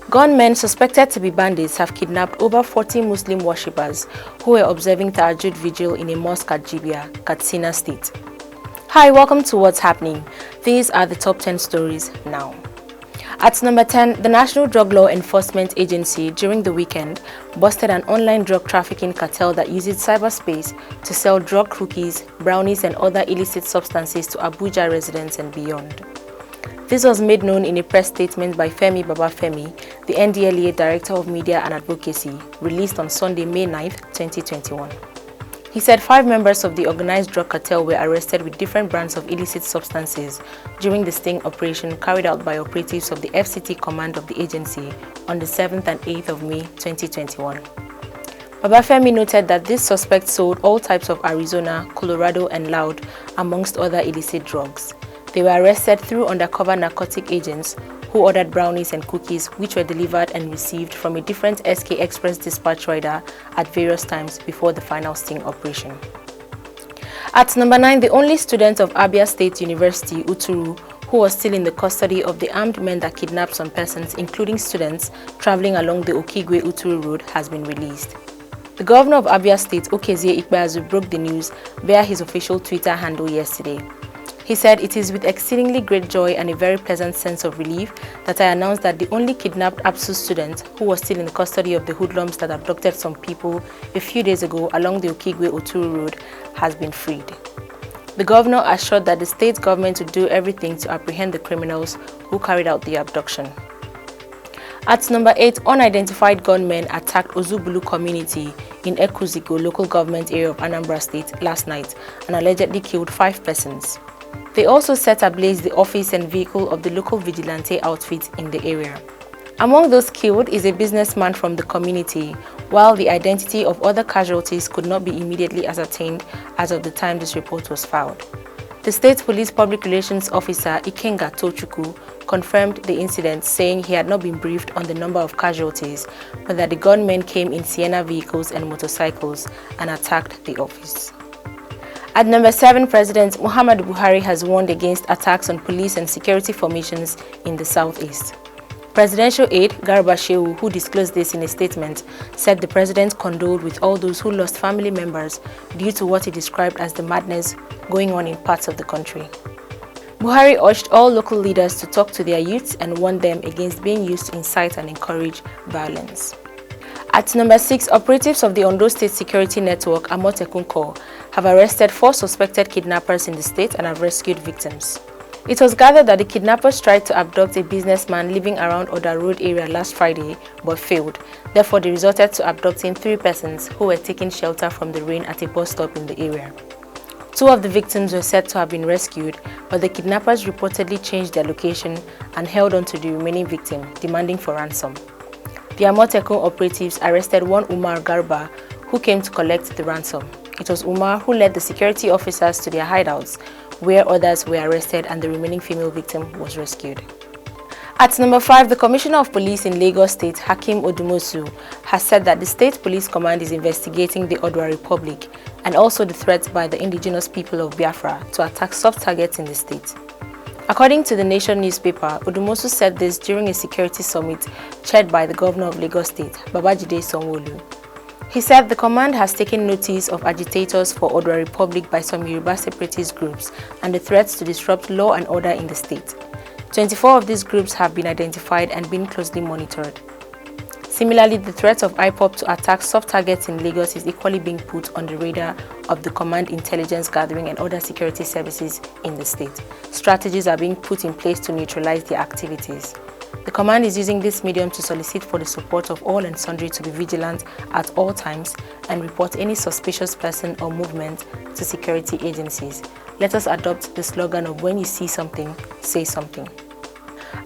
Gunmen suspected to be bandits have kidnapped over 40 Muslim worshippers who were observing Tahajjud vigil in a mosque at Jibia, Katsina State. Hi, welcome to What's Happening. These are the top 10 stories now. At number 10, the National Drug Law Enforcement Agency during the weekend busted an online drug trafficking cartel that uses cyberspace to sell drug cookies, brownies and other illicit substances to Abuja residents and beyond. This was made known in a press statement by Femi Babafemi, the NDLEA Director of Media and Advocacy, released on Sunday, May 9, 2021. He said 5 members of the organized drug cartel were arrested with different brands of illicit substances during the sting operation carried out by operatives of the FCT command of the agency on the 7th and 8th of May 2021. Babafemi noted that these suspects sold all types of Arizona, Colorado and Loud, amongst other illicit drugs. They were arrested through undercover narcotic agents who ordered brownies and cookies which were delivered and received from a different SK Express dispatch rider at various times before the final sting operation. At number 9, the only student of Abia State University, Uturu, who was still in the custody of the armed men that kidnapped some persons, including students, traveling along the Okigwe-Uturu road, has been released. The governor of Abia State, Okezie Ikpeazu, broke the news via his official Twitter handle yesterday. He said, "It is with exceedingly great joy and a very pleasant sense of relief that I announce that the only kidnapped ABSU student who was still in the custody of the hoodlums that abducted some people a few days ago along the Okigwe-Oturu road has been freed." The governor assured that the state government would do everything to apprehend the criminals who carried out the abduction. At number 8, unidentified gunmen attacked Ozubulu community in Ekuzigo local government area of Anambra State last night and allegedly killed 5 persons. They also set ablaze the office and vehicle of the local vigilante outfit in the area. Among those killed is a businessman from the community, while the identity of other casualties could not be immediately ascertained as of the time this report was filed. The State Police Public Relations Officer Ikenga Tochukwu confirmed the incident, saying he had not been briefed on the number of casualties, but that the gunmen came in Sienna vehicles and motorcycles and attacked the office. At number 7, President Muhammadu Buhari has warned against attacks on police and security formations in the southeast. Presidential aide Garba Shehu, who disclosed this in a statement, said the president condoled with all those who lost family members due to what he described as the madness going on in parts of the country. Buhari urged all local leaders to talk to their youths and warn them against being used to incite and encourage violence. At number 6, operatives of the Oyo State security network, Amotekun, have arrested 4 suspected kidnappers in the state and have rescued victims. It was gathered that the kidnappers tried to abduct a businessman living around Oda Road area last Friday but failed. Therefore, they resorted to abducting 3 persons who were taking shelter from the rain at a bus stop in the area. 2 of the victims were said to have been rescued, but the kidnappers reportedly changed their location and held on to the remaining victim, demanding for ransom. The Amotekun operatives arrested one Umar Garba, who came to collect the ransom. It was Umar who led the security officers to their hideouts, where others were arrested and the remaining female victim was rescued. At number 5, the Commissioner of Police in Lagos State, Hakeem Odumosu, has said that the State Police Command is investigating the Odua Republic and also the threats by the indigenous people of Biafra to attack soft targets in the state. According to the Nation newspaper, Odumosu said this during a security summit chaired by the Governor of Lagos State, Babajide Sanwo-Olu. He said the command has taken notice of agitators for Odua Republic by some Yoruba separatist groups and the threats to disrupt law and order in the state. 24 of these groups have been identified and been closely monitored. Similarly, the threat of IPOB to attack soft targets in Lagos is equally being put on the radar of the command intelligence gathering and other security services in the state. Strategies are being put in place to neutralize their activities. The command is using this medium to solicit for the support of all and sundry to be vigilant at all times and report any suspicious person or movement to security agencies. Let us adopt the slogan of when you see something, say something.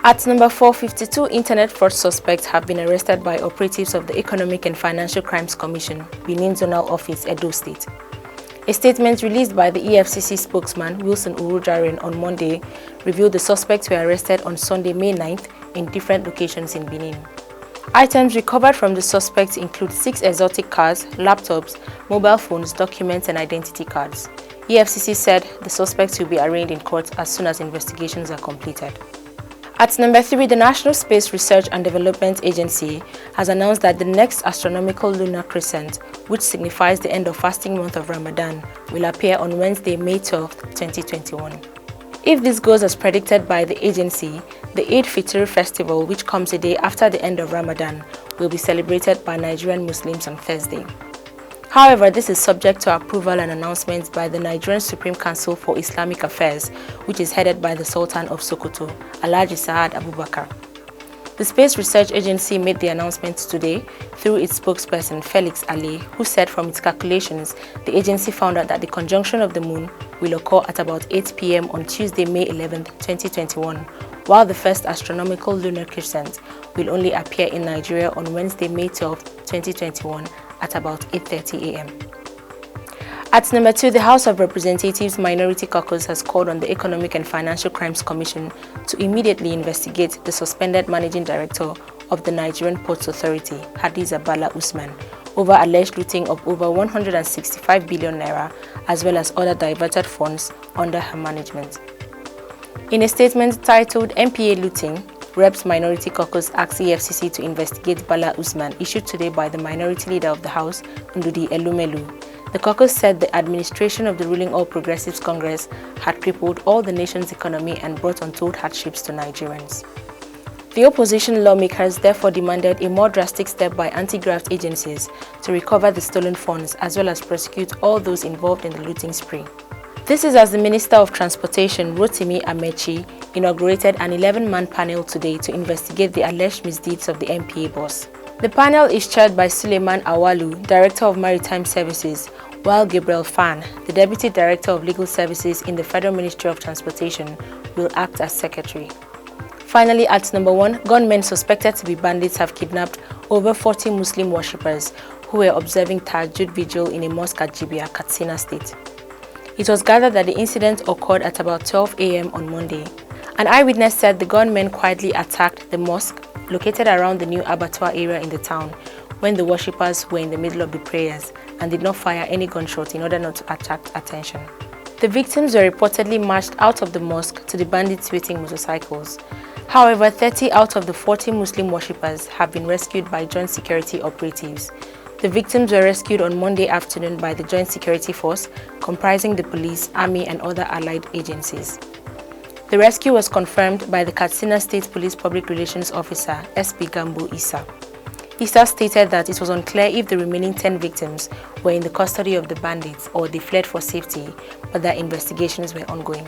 At number 4, 52 internet fraud suspects have been arrested by operatives of the Economic and Financial Crimes Commission, Benin Zonal Office, Edo State. A statement released by the EFCC spokesman, Wilson Urujaren, on Monday revealed the suspects were arrested on Sunday, May 9th in different locations in Benin. Items recovered from the suspects include 6 exotic cars, laptops, mobile phones, documents, and identity cards. EFCC said the suspects will be arraigned in court as soon as investigations are completed. At number 3, the National Space Research and Development Agency has announced that the next astronomical lunar crescent, which signifies the end of fasting month of Ramadan, will appear on Wednesday, May 12, 2021. If this goes as predicted by the agency, the Eid Fitr festival, which comes a day after the end of Ramadan, will be celebrated by Nigerian Muslims on Thursday. However, this is subject to approval and announcements by the Nigerian Supreme Council for Islamic Affairs, which is headed by the Sultan of Sokoto, Alhaji Saad Abubakar. The Space Research Agency made the announcement today through its spokesperson Felix Ali, who said from its calculations, the agency found out that the conjunction of the moon will occur at about 8 p.m. on Tuesday, May 11, 2021, while the first astronomical lunar crescent will only appear in Nigeria on Wednesday, May 12, 2021 at about 8:30 a.m. At number 2, the House of Representatives Minority Caucus has called on the Economic and Financial Crimes Commission to immediately investigate the suspended Managing Director of the Nigerian Ports Authority, Hadiza Bala Usman, over alleged looting of over 165 billion naira as well as other diverted funds under her management. In a statement titled MPA Looting, Reps Minority Caucus asks EFCC to investigate Bala Usman, issued today by the Minority Leader of the House, Ndudi Elumelu. The caucus said the administration of the ruling All Progressives Congress had crippled all the nation's economy and brought untold hardships to Nigerians. The opposition lawmakers therefore demanded a more drastic step by anti-graft agencies to recover the stolen funds as well as prosecute all those involved in the looting spree. This is as the Minister of Transportation, Rotimi Amechi, inaugurated an 11-man panel today to investigate the alleged misdeeds of the MPA boss. The panel is chaired by Suleiman Awalu, Director of Maritime Services, while Gabriel Fan, the Deputy Director of Legal Services in the Federal Ministry of Transportation, will act as Secretary. Finally, at number 1, gunmen suspected to be bandits have kidnapped over 40 Muslim worshippers who were observing Tahajjud vigil in a mosque at Jibia, Katsina State. It was gathered that the incident occurred at about 12 a.m. on Monday. An eyewitness said the gunmen quietly attacked the mosque located around the new abattoir area in the town when the worshippers were in the middle of the prayers and did not fire any gunshot in order not to attract attention. The victims were reportedly marched out of the mosque to the bandits' waiting motorcycles. However, 30 out of the 40 Muslim worshippers have been rescued by joint security operatives. The victims were rescued on Monday afternoon by the Joint Security Force, comprising the police, army and other allied agencies. The rescue was confirmed by the Katsina State Police Public Relations Officer, SP Gambo Issa. Issa stated that it was unclear if the remaining 10 victims were in the custody of the bandits or they fled for safety, but that investigations were ongoing.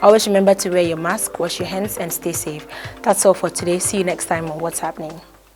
Always remember to wear your mask, wash your hands and stay safe. That's all for today. See you next time on What's Happening.